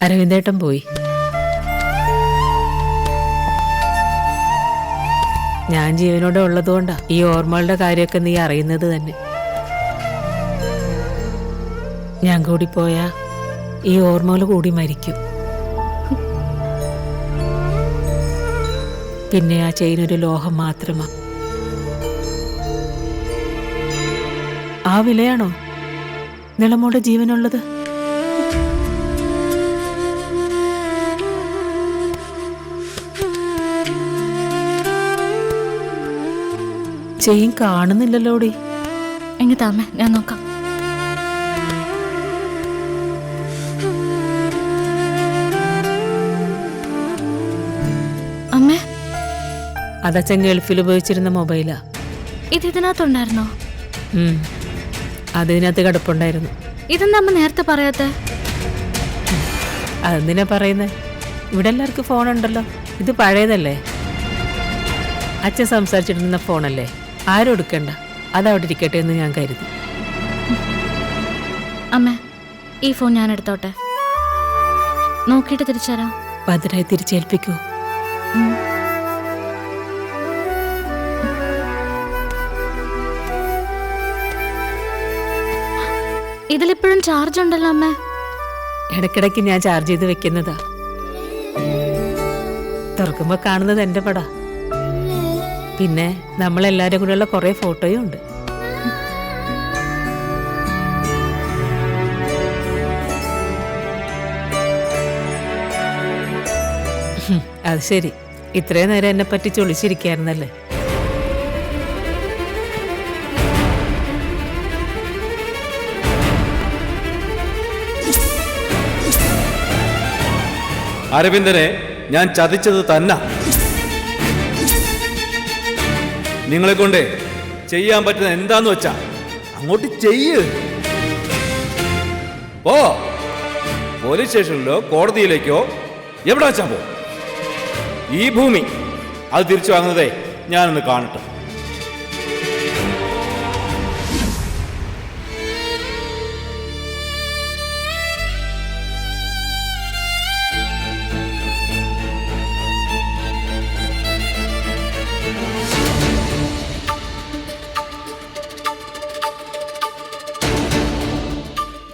അരവിന്ദേട്ടൻ പോയി. ഞാൻ ജീവനോടെ ഉള്ളതുകൊണ്ടാ ഈ ഓർമ്മകളുടെ കാര്യമൊക്കെ നീ അറിയുന്നത് തന്നെ. ഞാൻ കൂടി പോയാ ഈ ഓർമ്മകൾ കൂടി മരിക്കും. പിന്നെ ആ ചെയിനൊരു ലോഹം മാത്രമാ. ആ വിലയാണോ നിളമോടെ ജീവനുള്ളത്? ചെയിൻ കാണുന്നില്ലല്ലോടി. എങ്ങ താമേ, ഞാൻ നോക്കാം. അമ്മേ, അതച്ഛൻ ഗൾഫിൽ ഉപയോഗിച്ചിരുന്ന മൊബൈലാ. ഇത് ഇതിനകത്തുണ്ടായിരുന്നോ? അതിനകത്ത് കിടപ്പുണ്ടായിരുന്നു. ഇതെന്താ അമ്മ നേരത്തെ പറയാത്തെ? അതെന്തിനാ പറയുന്നേ? ഇവിടെ എല്ലാവർക്കും ഫോണുണ്ടല്ലോ. ഇത് പഴയതല്ലേ, അച്ഛൻ സംസാരിച്ചിരുന്ന ഫോണല്ലേ, ആരും എടുക്കണ്ട. അതവിടെ ഇരിക്കട്ടെ എന്ന് ഞാൻ കരുതി. അമ്മ, ഈ ഫോൺ ഞാൻ എടുത്തോട്ടെ, നോക്കിയിട്ട് തിരിച്ചുതരാം. ഭദ്രമായി തിരിച്ചേൽപ്പിക്കൂ. ഇതിലിപ്പോഴും ചാർജ് ഉണ്ടല്ലോ അമ്മ. ഇടയ്ക്കിടയ്ക്ക് ഞാൻ ചാർജ് ചെയ്ത് വെക്കുന്നതാ. തുറക്കുമ്പോ കാണുന്നത് എന്റെ പടാ. പിന്നെ നമ്മളെല്ലാരും കൂടെയുള്ള കുറെ ഫോട്ടോയും ഉണ്ട്. അത് ശരി, ഇത്രയും നേരം എന്നെ പറ്റി ചൊളിച്ചിരിക്കായിരുന്നല്ലേ. അരവിന്ദനെ ഞാൻ ചതിച്ചത് തന്നെ. നിങ്ങളെ കൊണ്ട് ചെയ്യാൻ പറ്റുന്ന എന്താന്ന് വെച്ചാ അങ്ങോട്ട് ചെയ്യ്. ഓ, പോലീസ് സ്റ്റേഷനിലോ കോടതിയിലേക്കോ എവിടെ വെച്ചാ പോ. ഈ ഭൂമി അത് തിരിച്ചു വാങ്ങുന്നതേ ഞാനൊന്ന് കാണട്ടെ.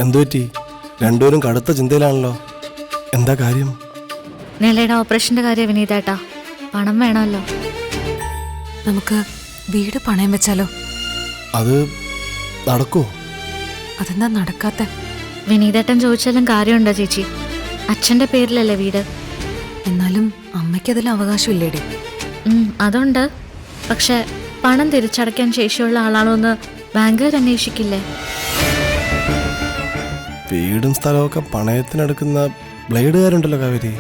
എന്തുപറ്റി? രണ്ടുപേരും കടുത്ത ചിന്തയിലാണല്ലോ. എന്താ കാര്യം? നിലയുടെ ഓപ്പറേഷന്റെ കാര്യം വിനീതേട്ടാ. പണം വേണമല്ലോ. നമുക്ക് വീട് പണയം വെച്ചാലോ? അത് നടക്കോ? അതെന്താ നടക്കാത്ത? വിനീതേട്ടൻ ചോദിച്ചാലും കാര്യമുണ്ടോ ചേച്ചി? അച്ഛന്റെ പേരിലല്ലേ വീട്. എന്നാലും അമ്മയ്ക്കതിൽ അവകാശമില്ലേടി? അതുണ്ട്. പക്ഷെ പണം തിരിച്ചടയ്ക്കാൻ ശേഷിയുള്ള ആളാണോ എന്ന് ബാങ്കുകാർ അന്വേഷിക്കില്ലേ? വീടും സ്ഥലമൊക്കെ പണയത്തിനെടുക്കുന്ന ബ്ലേഡുകാരുണ്ടല്ലോ കാവേരി.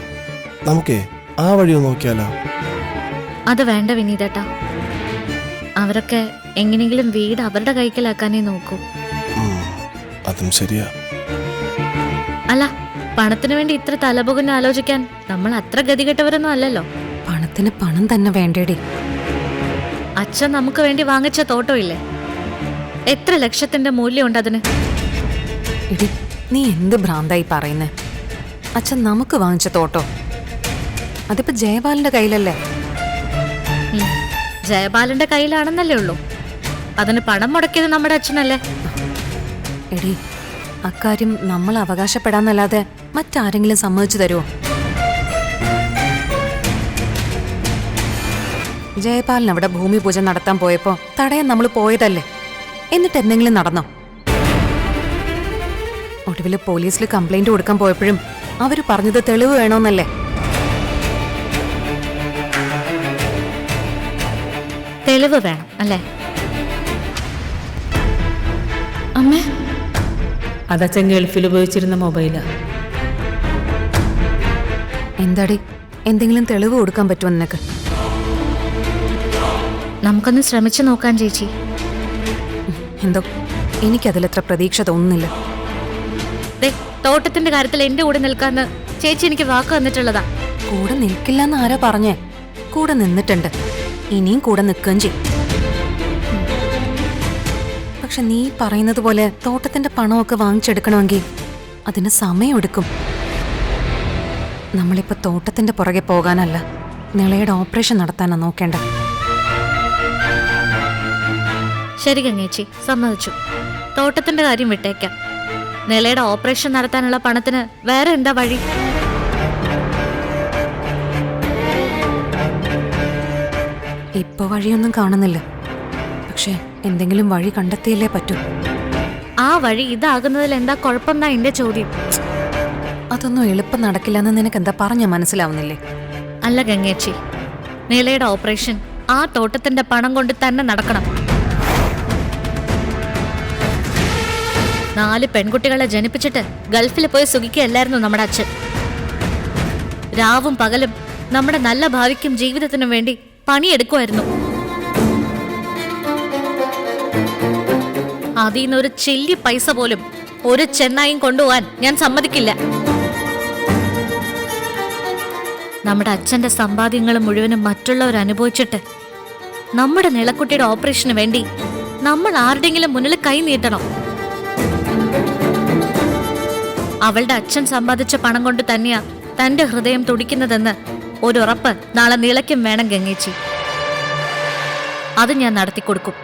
നമുക്കേ ആ വഴി നോക്കിയാലോ? അത് വേണ്ട വിനീതേട്ടാ. അവരൊക്കെ എങ്ങനെയെങ്കിലും വീട് അവരുടെ കൈക്കലാക്കാനേ നോക്കൂ. അതും ശരിയാ. അല്ല, പണത്തിന് വേണ്ടി ഇത്ര തലപുകഞ്ഞ് ആലോചിക്കാൻ നമ്മൾ അത്ര ഗതികെട്ടവരൊന്നും അല്ലല്ലോ. പണത്തിന് പണം തന്നെ വേണ്ടേടി. അച്ഛൻ നമുക്ക് വേണ്ടി വാങ്ങിച്ച തോട്ടമില്ലേ, എത്ര ലക്ഷത്തിന്റെ മൂല്യമുണ്ട് അതിന്? എടി, നീ എന്ത് ഭ്രാന്തായി പറയുന്നേ? അച്ഛൻ നമുക്ക് വാങ്ങിച്ച തോട്ടോ അതിപ്പോ ജയപാലിന്റെ കയ്യിലല്ലേ? ജയപാലന്റെ കയ്യിലാണെന്നല്ലേ ഉള്ളൂ. അതിന് പണം മുടക്കിയത് നമ്മുടെ അച്ഛനല്ലേ? എടി, അക്കാര്യം നമ്മൾ അവകാശപ്പെടാന്നല്ലാതെ മറ്റാരെങ്കിലും സമ്മതിച്ചു തരുമോ? ജയപാലൻ അവിടെ ഭൂമി പൂജ നടത്താൻ പോയപ്പോ തടയാൻ നമ്മൾ പോയതല്ലേ? എന്നിട്ട് എന്തെങ്കിലും നടന്നോ? ഒടുവിൽ പോലീസിൽ കംപ്ലൈന്റ് കൊടുക്കാൻ പോയപ്പോഴും അവര് പറഞ്ഞത് തെളിവ് വേണോന്നല്ലേ? തെളിവ് വേണം അല്ലേ അമ്മേ? അതച്ഛൻ ഗൾഫിൽ ഉപയോഗിച്ചിരുന്ന മൊബൈലാ. എന്താടി, എന്തെങ്കിലും തെളിവ് കൊടുക്കാൻ പറ്റുമോ നിനക്ക്? നമുക്കൊന്ന് ശ്രമിച്ചു നോക്കാൻ ചേച്ചി. എന്തോ എനിക്കതിലത്ര പ്രതീക്ഷ തോന്നുന്നില്ല. തോട്ടത്തിന്റെ കാര്യത്തിൽ എന്റെ കൂടെ നിൽക്കാന്ന് ചേച്ചി എനിക്ക് വാക്ക് തന്നിട്ടുള്ളതാ. കൂടെ നിൽക്കില്ലെന്ന് ആരാ പറഞ്ഞേ? കൂടെ നിന്നിട്ടുണ്ട്, ഇനിയും കൂടെ നിൽക്കുകയും ചെയ്യും. പക്ഷെ നീ പറയുന്നത് പോലെ തോട്ടത്തിന്റെ പണമൊക്കെ വാങ്ങിച്ചെടുക്കണമെങ്കിൽ അതിന് സമയമെടുക്കും. നമ്മളിപ്പോ തോട്ടത്തിന്റെ പുറകെ പോകാനല്ല, നിളയുടെ ഓപ്പറേഷൻ നടത്താനാ നോക്കേണ്ട. ശരി ഗംഗേച്ചി, സമ്മതിച്ചു. തോട്ടത്തിന്റെ കാര്യം വിട്ടേക്കാം. നിളയുടെ ഓപ്പറേഷൻ നടത്താനുള്ള പണത്തിന് വേറെ എന്താ വഴി? ഇപ്പൊ വഴിയൊന്നും കാണുന്നില്ല. പക്ഷെ എന്തെങ്കിലും വഴി കണ്ടെത്തിയല്ലേ പറ്റൂ. ആ വഴി ഇതാകുന്നതിൽ എന്താ കുഴപ്പമെന്നാ എന്റെ ചോദ്യം. അതൊന്നും എളുപ്പം നടക്കില്ലെന്ന് നിനക്ക് എന്താ പറഞ്ഞ മനസ്സിലാവുന്നില്ലേ? അല്ല ഗംഗേച്ചി, നിളയുടെ ഓപ്പറേഷൻ ആ തോട്ടത്തിന്റെ പണം കൊണ്ട് തന്നെ നടക്കണം. 4 പെൺകുട്ടികളെ ജനിപ്പിച്ചിട്ട് ഗൾഫിൽ പോയി സുഖിക്കുകയല്ലായിരുന്നു നമ്മുടെ അച്ഛൻ. രാവും പകലും നമ്മുടെ നല്ല ഭാവിക്കും ജീവിതത്തിനും വേണ്ടി പണിയെടുക്കുമായിരുന്നു. അതിൽ നിന്ന് ഒരു ചില്ലി പൈസ പോലും ഒരു ചെന്നായും കൊണ്ടുപോകാൻ ഞാൻ സമ്മതിക്കില്ല. നമ്മുടെ അച്ഛന്റെ സമ്പാദ്യങ്ങൾ മുഴുവനും മറ്റുള്ളവർ അനുഭവിച്ചിട്ട് നമ്മുടെ നിളക്കുട്ടിയുടെ ഓപ്പറേഷന് വേണ്ടി നമ്മൾ ആരുടെങ്കിലും മുന്നിൽ കൈ നീട്ടണം. അവളുടെ അച്ഛൻ സമ്പാദിച്ച പണം കൊണ്ട് തന്നെയാ തന്റെ ഹൃദയം തുടിക്കുന്നതെന്ന് ഒരു ഉറപ്പ് നാളെ നിളയ്ക്കും വേണം ഗംഗേച്ചി. അത് ഞാൻ നടത്തിക്കൊടുക്കും.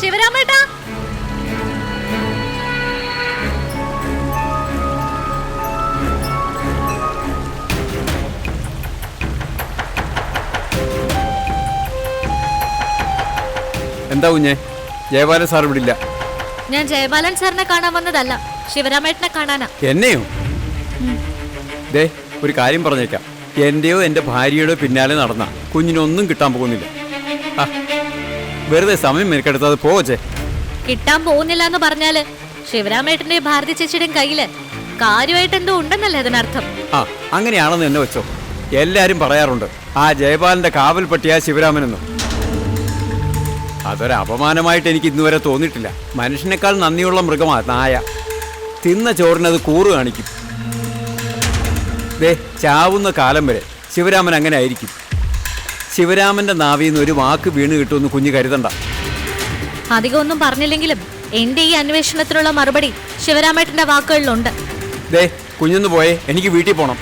ശിവരാമേട്ടാ, എന്താ കുഞ്ഞെ? ജയബാലൻ സാർ ഇവിടില്ല. ഞാൻ ജയബാലൻ സാറിനെ കാണാൻ വന്നതല്ല, ശിവരാമേട്ടനെ കാണാനാ. എന്നെയോ? ദേ, ഒരു കാര്യം പറഞ്ഞേക്കാം. എന്റെയോ എന്റെ ഭാര്യയുടെ പിന്നാലെ നടന്ന കുഞ്ഞിനൊന്നും കിട്ടാൻ പോകുന്നില്ല. വെറുതെ സമയം മെനക്കെടുത്തത് പോവച്ചേ. കിട്ടാൻ പോകുന്നില്ല എന്ന് പറഞ്ഞാല് ശിവരാമേട്ടന്റെയും ഭാരതി ചേച്ചിയുടെയും കയ്യില് കാര്യമായിട്ട് എന്തോ ഉണ്ടെന്നല്ലേ അതിനർത്ഥം? അങ്ങനെയാണെന്ന് എന്നെ വെച്ചോ. എല്ലാരും പറയാറുണ്ട് ആ ജയപാലന്റെ കാവൽ പട്ടിയാ ശിവരാമനെന്നും. അതൊരു അപമാനമായിട്ട് എനിക്ക് ഇന്നുവരെ തോന്നിയിട്ടില്ല. മനുഷ്യനേക്കാൾ നന്ദിയുള്ള മൃഗമാ നായ. തിന്ന ചോറിനത് കൂറ് കാണിക്കും. ദേ, ചാവുന്ന കാലം വരെ ശിവരാമൻ അങ്ങനെ ആയിരിക്കും. ശിവരാമന്റെ നാവിൽ നിന്ന് ഒരു വാക്ക് വീണ് കിട്ടുമെന്ന് കുഞ്ഞ് കരുതണ്ട. അധികമൊന്നും പറഞ്ഞില്ലെങ്കിലും എന്റെ ഈ അന്വേഷണത്തിനുള്ള മറുപടി ശിവരാമേട്ടന്റെ വാക്കുകളിലുണ്ട്. ദേ, കുഞ്ഞൊന്ന് പോയേ, എനിക്ക് വീട്ടിൽ പോണം.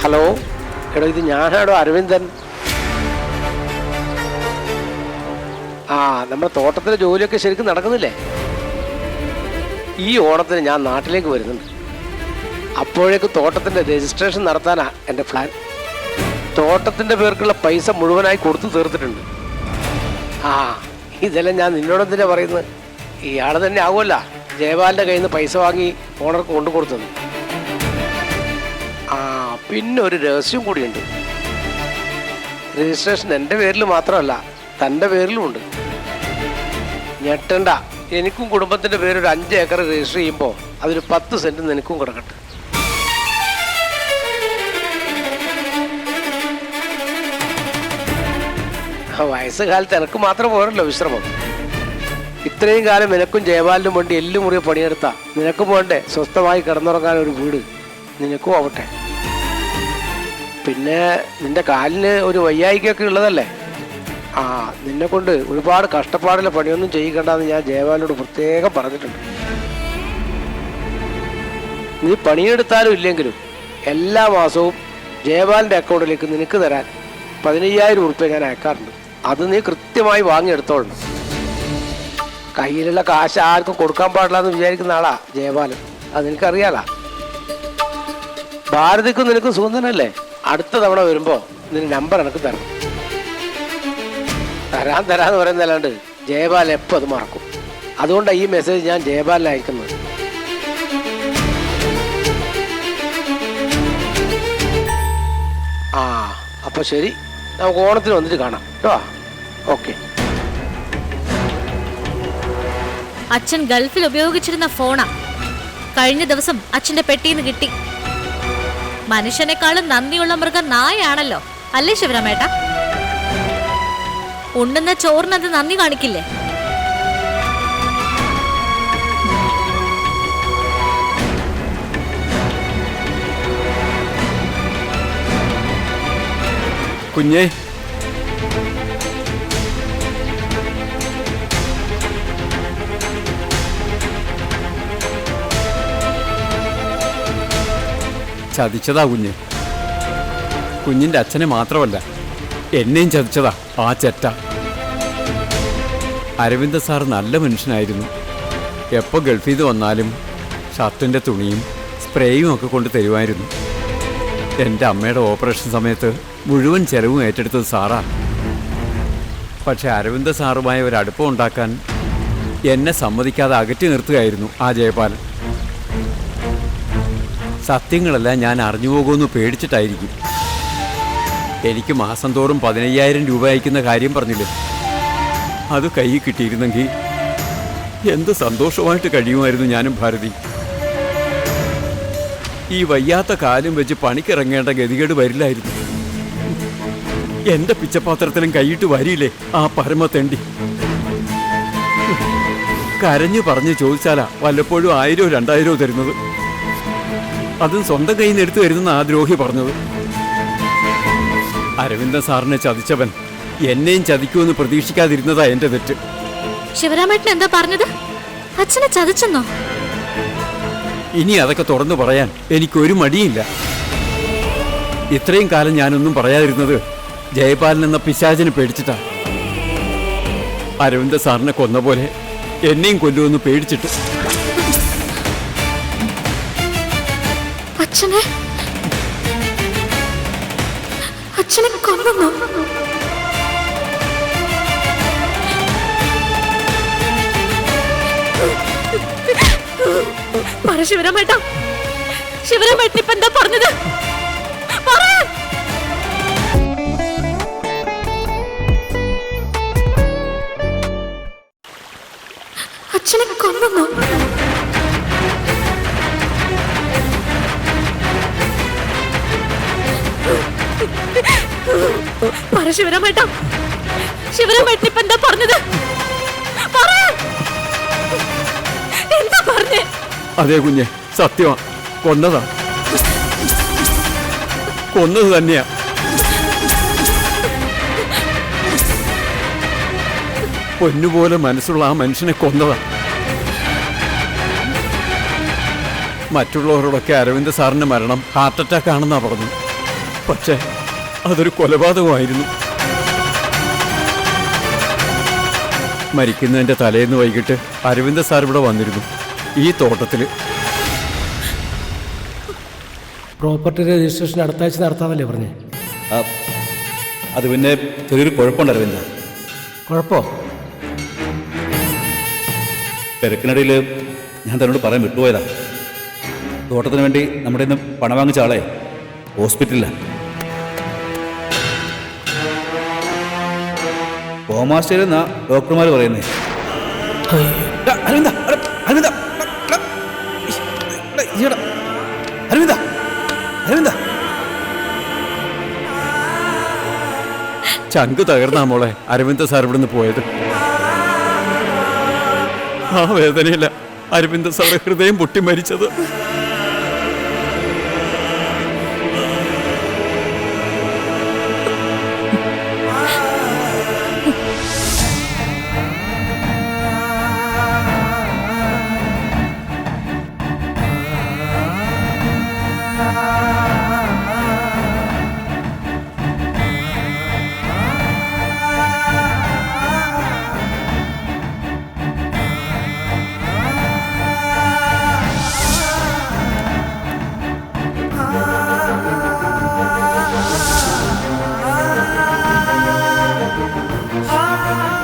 ഹലോ, എടോ ഇത് ഞാനാടോ അരവിന്ദൻ. നമ്മുടെ തോട്ടത്തിലെ ജോലിയൊക്കെ ശരിക്കും നടക്കുന്നില്ലേ? ഈ ഓണത്തിന് ഞാൻ നാട്ടിലേക്ക് വരുന്നുണ്ട്. അപ്പോഴേക്ക് തോട്ടത്തിൻ്റെ രജിസ്ട്രേഷൻ നടത്താനാ എൻ്റെ പ്ലാൻ. തോട്ടത്തിൻ്റെ പേർക്കുള്ള പൈസ മുഴുവനായി കൊടുത്തു തീർത്തിട്ടുണ്ട്. ഇതെല്ലാം ഞാൻ നിന്നോടെന്തിനാ പറയുന്നത്? ഇയാൾ തന്നെ ആവുമല്ല ജയപാലിൻ്റെ കയ്യിൽ നിന്ന് പൈസ വാങ്ങി ഓണർക്ക് കൊണ്ടു കൊടുത്തത്. പിന്നെ ഒരു രഹസ്യം കൂടിയുണ്ട്. രജിസ്ട്രേഷൻ എൻ്റെ പേരിൽ മാത്രമല്ല, തൻ്റെ പേരിലുമുണ്ട്. ഞെട്ടണ്ട, എനിക്കും കുടുംബത്തിൻ്റെ പേര് ഒരു 5 ഏക്കർ രജിസ്റ്റർ ചെയ്യുമ്പോൾ അതൊരു 10 സെന്റ് നിനക്കും കിടക്കട്ടെ. വയസ്സുകാലത്ത് എനക്ക് മാത്രം പോരല്ലോ വിശ്രമം. ഇത്രയും കാലം നിനക്കും ജയപാലിനും വേണ്ടി എല്ലും മുറിയെ പണിയെടുത്ത നിനക്കും വേണ്ടേ സ്വസ്ഥമായി കിടന്നുറങ്ങാൻ ഒരു വീട്? നിനക്കും ആവട്ടെ. പിന്നെ നിന്റെ കാലിന് ഒരു വയ്യായിക്കൊക്കെ ഉള്ളതല്ലേ? നിന്നെ കൊണ്ട് ഒരുപാട് കഷ്ടപ്പാടിലെ പണിയൊന്നും ചെയ്യിക്കണ്ടെന്ന് ഞാൻ ജയപാലിനോട് പ്രത്യേകം പറഞ്ഞിട്ടുണ്ട്. നീ പണിയെടുത്താലും ഇല്ലെങ്കിലും എല്ലാ മാസവും ജയപാലിൻ്റെ അക്കൗണ്ടിലേക്ക് നിനക്ക് തരാൻ 15,000 ഉറുപ്പ്യ ഞാൻ അയക്കാറുണ്ട്. അത് നീ കൃത്യമായി വാങ്ങിയെടുത്തോളണം. കയ്യിലുള്ള കാശ് ആർക്കും കൊടുക്കാൻ പാടില്ല എന്ന് വിചാരിക്കുന്ന ആളാ ജയപാലൻ. അത് നിനക്കറിയാലാ. ഭാരതിക്കും നിനക്കും സുഗന്ധനല്ലേ? അടുത്ത തവണ വരുമ്പോൾ നിന്റെ നമ്പർ എനിക്ക് തരണം. തരാന്ന് പറയുന്നതല്ലാണ്ട് ജയപാൽ എപ്പോൾ അത് മറക്കും. അതുകൊണ്ടാണ് ഈ മെസ്സേജ് ഞാൻ ജയപാലിന് അയക്കുന്നത്. അപ്പോൾ ശരി, നമുക്ക് ഓണത്തിന് വന്നിട്ട് കാണാം കേട്ടോ. ഓക്കെ. അച്ഛൻ ഗൾഫിൽ ഉപയോഗിച്ചിരുന്ന ഫോണാ കഴിഞ്ഞ ദിവസം അച്ഛന്റെ പെട്ടിന്ന് കിട്ടി. മനുഷ്യനേക്കാളും നന്ദിയുള്ള മൃഗം നായാണല്ലോ അല്ലേ ശിവരാമേട്ട? ഉണ്ണുന്ന ചോറിനത് നന്ദി കാണിക്കില്ലേ? കുഞ്ഞേ, ചതിച്ചതാ കുഞ്ഞ്. കുഞ്ഞിന്റെ അച്ഛനെ മാത്രമല്ല എന്നെയും ചതിച്ചതാ ആ ചെറ്റ. അരവിന്ദ സാർ നല്ല മനുഷ്യനായിരുന്നു. എപ്പോൾ ഗൾഫിൽ നിന്ന് വന്നാലും ഷർട്ടിൻ്റെ തുണിയും സ്പ്രേയും ഒക്കെ കൊണ്ട് തരുമായിരുന്നു. എൻ്റെ അമ്മയുടെ ഓപ്പറേഷൻ സമയത്ത് മുഴുവൻ ചെലവും ഏറ്റെടുത്തത് സാറാ. പക്ഷെ അരവിന്ദ സാറുമായി ഒരു അടുപ്പം ഉണ്ടാക്കാൻ എന്നെ സമ്മതിക്കാതെ അകറ്റി നിർത്തുകയായിരുന്നു ആ ജയപാലൻ. സത്യങ്ങളെല്ലാം ഞാൻ അറിഞ്ഞു പോകുമെന്ന് പേടിച്ചിട്ടായിരിക്കും. എനിക്ക് മാസം തോറും 15,000 രൂപ അയക്കുന്ന കാര്യം പറഞ്ഞില്ലേ, അത് കയ്യിൽ കിട്ടിയിരുന്നെങ്കിൽ എന്ത് സന്തോഷമായിട്ട് കഴിയുമായിരുന്നു ഞാനും ഭാരതി. ഈ വയ്യാത്ത കാലും വെച്ച് പണിക്കിറങ്ങേണ്ട ഗതികേട് വരില്ലായിരുന്നു. എൻ്റെ പിച്ചപാത്രത്തിലും കൈയിട്ട് വരിയില്ലേ ആ പരമത്തെണ്ടി. കരഞ്ഞു പറഞ്ഞ് ചോദിച്ചാലാ വല്ലപ്പോഴും 1000 2000 തരുന്നത്. അതും സ്വന്തം കയ്യിൽ നിന്ന് എടുത്തു വരുന്ന ആ ദ്രോഹി പറഞ്ഞത്. അരവിന്ദ സാറിനെ ചതിച്ചവൻ എന്നെയും ചതിക്കുമെന്ന് പ്രതീക്ഷിക്കാതിരുന്നതാ എന്റെ തെറ്റ്. ശിവരാമേട്ടൻ എന്താ പറഞ്ഞത്? അച്ഛനെ ചതിച്ചെന്നോ? ഇനി അതൊക്കെ തുറന്നു പറയാൻ എനിക്കൊരു മടിയില്ല. ഇത്രയും കാലം ഞാനൊന്നും പറയാതിരുന്നത് ജയപാലൻ എന്ന പിശാചിനെ പേടിച്ചിട്ടാ. അരവിന്ദ സാറിനെ കൊന്ന പോലെ എന്നെയും കൊല്ലുമെന്ന് പേടിച്ചിട്ട്. അച്ഛനെ കൊന്നു? പറ ശിവരാമേട്ടാ, ശിവരാമേട്ടൻ ഇപ്പൊ എന്താ പറഞ്ഞത്? അച്ഛനെ കൊന്നു? പറ ശിവരാമേട്ടാ, ശിവരാമേട്ടൻ ഇപ്പൊ എന്താ പറഞ്ഞത്? എന്താ പറഞ്ഞേ? അതേ കുഞ്ഞെ, സത്യമാ, കൊന്നതാ, കൊന്നത് തന്നെയാ. പൊന്നുപോലെ മനസ്സുള്ള ആ മനുഷ്യനെ കൊന്നതാ. മറ്റുള്ളവരോടൊക്കെ അരവിന്ദ സാറിന്റെ മരണം ഹാർട്ട് അറ്റാക്ക് ആണെന്നാ പറഞ്ഞു. പക്ഷേ അതൊരു കൊലപാതകമായിരുന്നു. മരിക്കുന്നതിന്റെ തലേന്ന് വൈകിട്ട് അരവിന്ദ സാർ ഇവിടെ വന്നിരുന്നു, ഈ തോട്ടത്തില്. പ്രോപ്പർട്ടി രജിസ്ട്രേഷൻ അടുത്ത ആഴ്ച നടത്താമല്ലേ പറഞ്ഞേ? അത് പിന്നെ ചെറിയൊരു കുഴപ്പമുണ്ട് അരവിന്ദ. കുഴപ്പമോ? തിരക്കിനിടയിൽ ഞാൻ തന്നോട് പറയാൻ വിട്ടുപോയതാ. തോട്ടത്തിന് വേണ്ടി നമ്മുടെ ഇന്ന് പണം വാങ്ങിച്ച ആളെ ഹോസ്പിറ്റലിലാണ്. കോമാസ്റ്റേരിൽ നിന്നാ ഡോക്ടർമാർ പറയുന്നേ. അരവിന്ദ, അരവിന്ദ, അരവിന്ദ, അരവിന്ദ. ചങ്ക് തകർന്നാ മോളെ അരവിന്ദ സാർ ഇവിടുന്ന് പോയത്. ആ വേദനയില്ല അരവിന്ദ സാറ് ഹൃദയം പൊട്ടി മരിച്ചത്.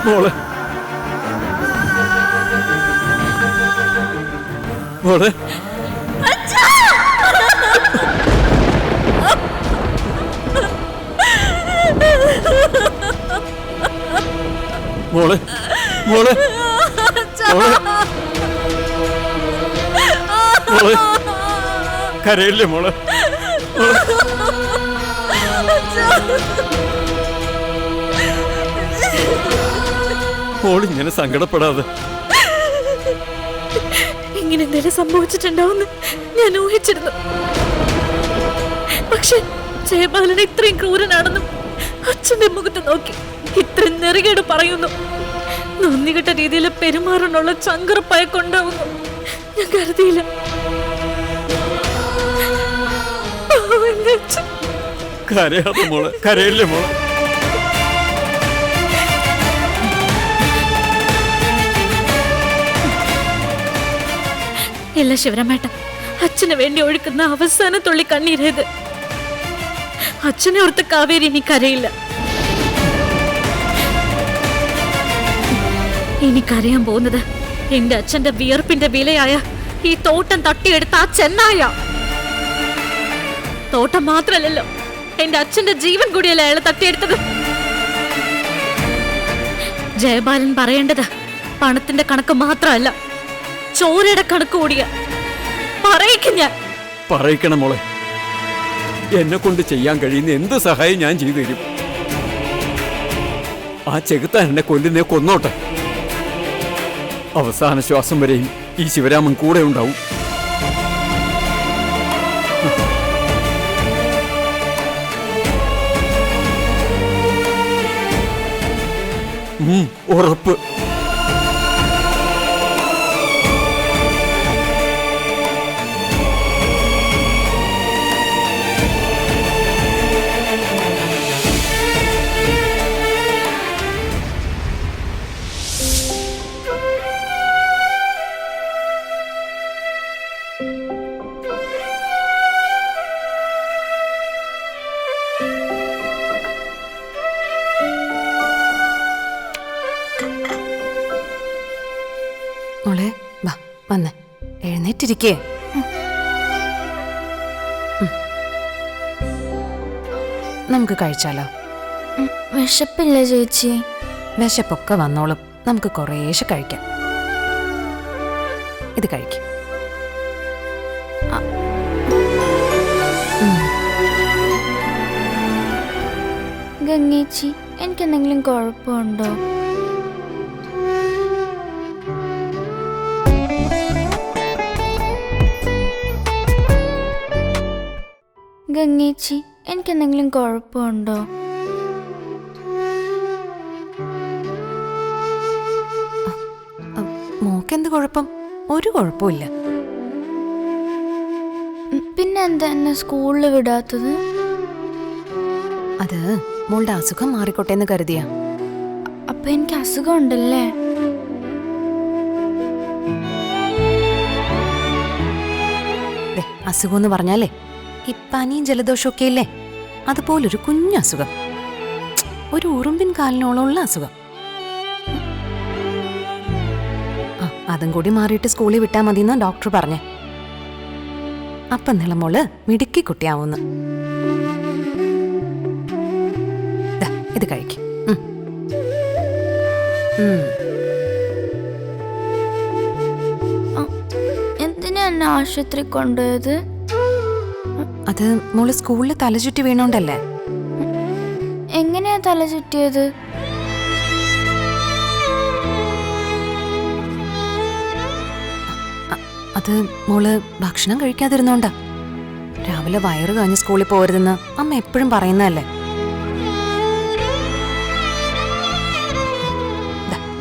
മോളെ, മോളെ, മോളെ മോളെ മോളെ മോളെ കരയില്ലേ മോളെ മോളിങ്ങനെ സങ്കടപ്പെടാതെ. ഇങ്ങനെ എന്തെങ്കിലും സംഭവിച്ചിട്ടുണ്ടാവുമെന്ന് ഞാൻ ഊഹിച്ചിരുന്നു. പക്ഷെ ജയബാലൻ ഇത്രയും ക്രൂരനാണെന്നും അച്ഛന്റെ മുഖത്ത് നോക്കി ഇത്ര നെറുകേട് പറയുന്നു, നന്ദികെട്ട രീതിയിൽ പെരുമാറാനുള്ള ചങ്കറപ്പായ കൊണ്ടാവുന്നു ഞാൻ കരുതിയില്ല. കരയാതെ മോളെ, കരയില്ലേ മോളെ. ഇല്ല ശിവരാമേട്ട, അച്ഛന് വേണ്ടി ഒഴുക്കുന്ന അവസാന തുള്ളി കണ്ണീരേത്. അച്ഛനെ ഓർത്ത് കാവേരി ഇനി കരയില്ല. ഇനി കരയാൻ പോകുന്നത് എന്റെ അച്ഛന്റെ വിയർപ്പിന്റെ വിലയായ ഈ തോട്ടം തട്ടിയെടുത്ത ആ ചെന്നായ. തോട്ടം മാത്രല്ലല്ലോ, എന്റെ അച്ഛന്റെ ജീവൻ കൂടിയല്ലേ അയാൾ തട്ടിയെടുത്തത്. ജയബാലൻ പറയേണ്ടത് പണത്തിന്റെ കണക്ക് മാത്രമല്ല, ചോരയുടെ കണക്ക് കൂടിയ. പറയിക്കും ഞാൻ. പറയിക്കണം മോളെ. എന്നെ കൊണ്ട് ചെയ്യാൻ കഴിയുന്ന എന്ത് സഹായം ഞാൻ ചെയ്തു തരും. ആ ചെകുത്താൻ എന്നെ കൊല്ലുന്നേ കൊന്നോട്ടെ. അവസാന ശ്വാസം വരെയും ഈ ശിവരാമൻ കൂടെ ഉണ്ടാവും. ഉറപ്പ്. മോളെ വാ, വന്ന് എഴുന്നേറ്റിരിക്കേ. നമുക്ക് കഴിച്ചാലോ? വിശപ്പില്ല ചേച്ചി. വിശപ്പൊക്കെ വന്നോളും, നമുക്ക് കുറേശ്ശെ കഴിക്കാം. ഇത് കഴിക്കും. ഗംഗേച്ചി, എനിക്കെന്തെങ്കിലും കുഴപ്പമുണ്ടോ? ഗംഗേച്ചി, എനിക്കെന്തെങ്കിലും കുഴപ്പമുണ്ടോ? മോക്കെന്ത് കുഴപ്പം? ഒരു കുഴപ്പമില്ല. പിന്നെന്താ എന്നെ സ്കൂളിൽ വിടാത്തത്? അത് മോളുടെ അസുഖം മാറിക്കോട്ടെ എന്ന് കരുതിയാ. അപ്പൊ എനിക്ക് അസുഖം ഉണ്ടല്ലേ? അസുഖം എന്ന് പറഞ്ഞാലേ ഈ പനിയും ജലദോഷമൊക്കെ ഇല്ലേ, അതുപോലൊരു കുഞ്ഞു അസുഖം. ഒരു ഉറുമ്പിൻ കാലിനോളമുള്ള അസുഖം. അതും കൂടി മാറിയിട്ട് സ്കൂളിൽ വിട്ടാൽ മതിയെന്ന് ഡോക്ടർ പറഞ്ഞേ. അപ്പം നിളമോള് മിടുക്കി കുട്ടിയാവുന്നു. ഇത് കഴിക്കും. എന്തിനാ എന്നെ ആശുപത്രി കൊണ്ടുപോയത്? അത് മോള് സ്കൂളിൽ തലചുറ്റി വീണോണ്ടല്ലേ. എങ്ങനെയാ തല ചുറ്റിയത്? അത് മോള് ഭക്ഷണം കഴിക്കാതിരുന്നോണ്ടാ. രാവിലെ വയറ് കാഞ്ഞ് സ്കൂളിൽ പോരുതെന്ന് അമ്മ എപ്പോഴും പറയുന്നതല്ലേ.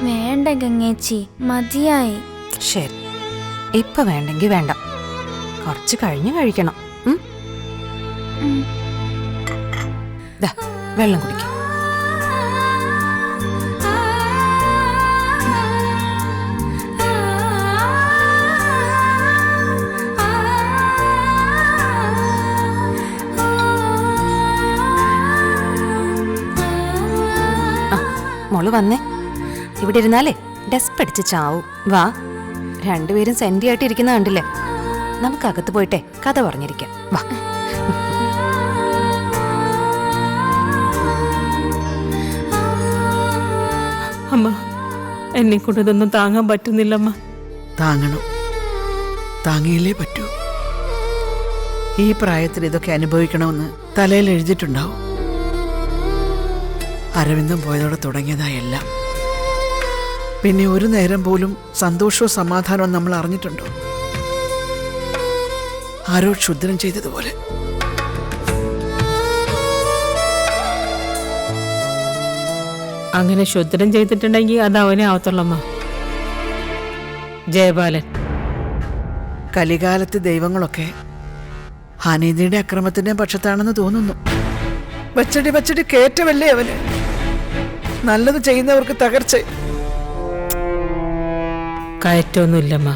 വേണ്ട ഗംഗേച്ചി, മതിയായി. ശരി, ഇപ്പൊ വേണ്ടെങ്കി വേണ്ട, കുറച്ച് കഴിഞ്ഞ് കഴിക്കണം. വെള്ളം കുടിക്കും. മോള് വന്നേ. ഇവിടെ ഇരുന്നാലേ ഡെസ്പ് അടിച്ച് ചാവും. വാ, രണ്ടുപേരും സെന്റി ആയിട്ട് ഇരിക്കുന്ന കണ്ടില്ലേ. നമുക്കകത്ത് പോയിട്ടെ കഥ പറഞ്ഞിരിക്കാം. വാ. അമ്മ, എന്നെ കൊണ്ട് ഇതൊന്നും താങ്ങാൻ പറ്റുന്നില്ലമ്മ. താങ്ങണം, താങ്ങിയില്ലേ പറ്റൂ. ഈ പ്രായത്തിൽ ഇതൊക്കെ അനുഭവിക്കണമെന്ന് തലയിൽ എഴുതിയിട്ടുണ്ടാവും. അരവിന്ദം പോയതോടെ തുടങ്ങിയതായെല്ലാം. പിന്നെ ഒരു നേരം പോലും സന്തോഷവും സമാധാനവും നമ്മൾ അറിഞ്ഞിട്ടുണ്ടോ? ആരോ ക്ഷുദ്രം ചെയ്തതുപോലെ. അങ്ങനെ ശുദ്രം ചെയ്തിട്ടുണ്ടെങ്കിൽ അത് അവനെ ആവത്തുള്ളമ്മ. ജയപാലൻ. കലികാലത്ത് ദൈവങ്ങളൊക്കെ അനീതിയുടെ അക്രമത്തിന്റെയും പക്ഷത്താണെന്ന് തോന്നുന്നു. വച്ചടി കയറ്റമല്ലേ അവന്. നല്ലത് ചെയ്യുന്നവർക്ക് തകർച്ച. കയറ്റമൊന്നുമില്ലമ്മ.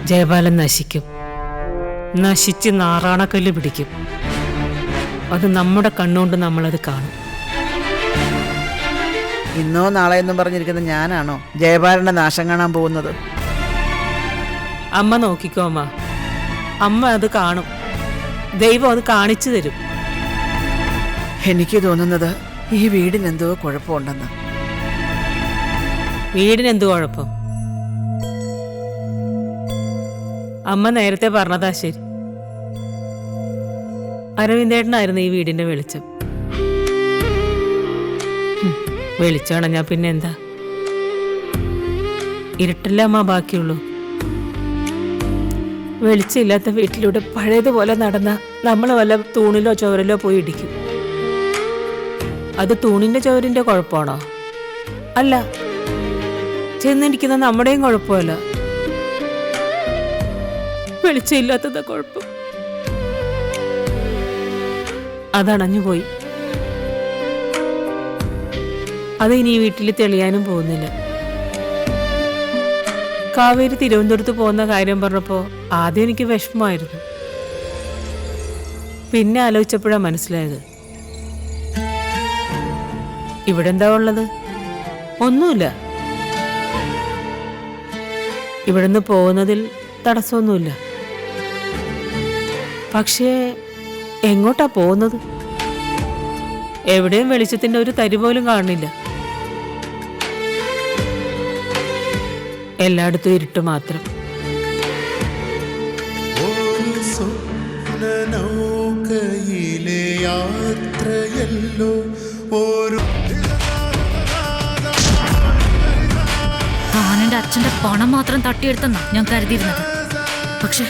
ജയപാലൻ നശിക്കും. നശിച്ച് നാറാണക്കല്ല് പിടിക്കും. അത് നമ്മുടെ കണ്ണുകൊണ്ട് നമ്മളത് കാണും. ഇന്നോ നാളെ എന്നും പറഞ്ഞിരിക്കുന്ന ഞാനാണോ ജയപാലന്റെ നാശം കാണാൻ പോകുന്നത്? അമ്മ നോക്കിക്കോ അമ്മ. അമ്മ അത് കാണും. ദൈവം അത് കാണിച്ചു തരും. എനിക്ക് തോന്നുന്നത് ഈ വീടിനെന്തോ കുഴപ്പമുണ്ടെന്ന്. വീടിനെന്തു കുഴപ്പം? അമ്മ നേരത്തെ പറഞ്ഞതാ ശരി. അരവിന്ദേട്ടനായിരുന്നു ഈ വീടിന്റെ വെളിച്ചം. വെളിച്ചണഞ്ഞാ പിന്നെ എന്താ? ഇരുട്ടല്ല അമ്മ ബാക്കിയുള്ളൂ. വെളിച്ചമില്ലാത്ത വീട്ടിലൂടെ പഴയതുപോലെ നടന്ന നമ്മൾ വല്ല തൂണിലോ ചുവരിലോ പോയി ഇടിക്കും. അത് തൂണിന്റെ ചുവരിന്റെ കുഴപ്പമാണോ? അല്ല, ചെന്നിടിക്കുന്ന നമ്മുടെയും കുഴപ്പമല്ല. വെളിച്ചമില്ലാത്തതാ കുഴപ്പം. അതണഞ്ഞുപോയി. അത് ഇനി ഈ വീട്ടിൽ തെളിയാനും പോകുന്നില്ല. കാവേരി തിരുവനന്തപുരത്ത് പോകുന്ന കാര്യം പറഞ്ഞപ്പോൾ ആദ്യം എനിക്ക് വിഷമമായിരുന്നു. പിന്നെ ആലോചിച്ചപ്പോഴാണ് മനസ്സിലായത്, ഇവിടെ എന്താ ഉള്ളത്? ഒന്നുമില്ല. ഇവിടുന്ന് പോകുന്നതിൽ തടസ്സമൊന്നുമില്ല. പക്ഷേ എങ്ങോട്ടാ പോകുന്നത്? എവിടെയും വെളിച്ചത്തിന്റെ ഒരു തരി പോലും കാണുന്നില്ല. എല്ലായിടത്തും ഇരുട്ട് മാത്രം. താനെന്റെ അച്ഛന്റെ പണം മാത്രം തട്ടിയെടുത്തെന്നാ ഞാൻ കരുതിയിരുന്നത്. പക്ഷെ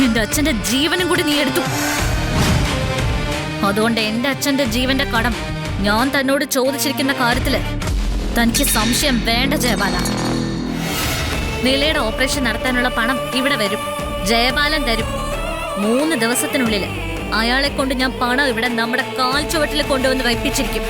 എന്റെ അച്ഛന്റെ ജീവനും കൂടി നീ എടുത്തു. അതുകൊണ്ട് എന്റെ അച്ഛന്റെ ജീവന്റെ കടം ഞാൻ തന്നോട് ചോദിച്ചിരിക്കുന്ന കാര്യത്തില് തനിക്ക് സംശയം വേണ്ട ജയബാല. നിലയുടെ ഓപ്പറേഷൻ നടത്താനുള്ള പണം ഇവിടെ വരും. ജയബാലൻ തരും. 3 ദിവസത്തിനുള്ളിൽ അയാളെ കൊണ്ട് ഞാൻ പണം ഇവിടെ നമ്മുടെ കാൽ ചുവട്ടിൽ കൊണ്ടുവന്ന് വയ്പ്പിച്ചിരിക്കും.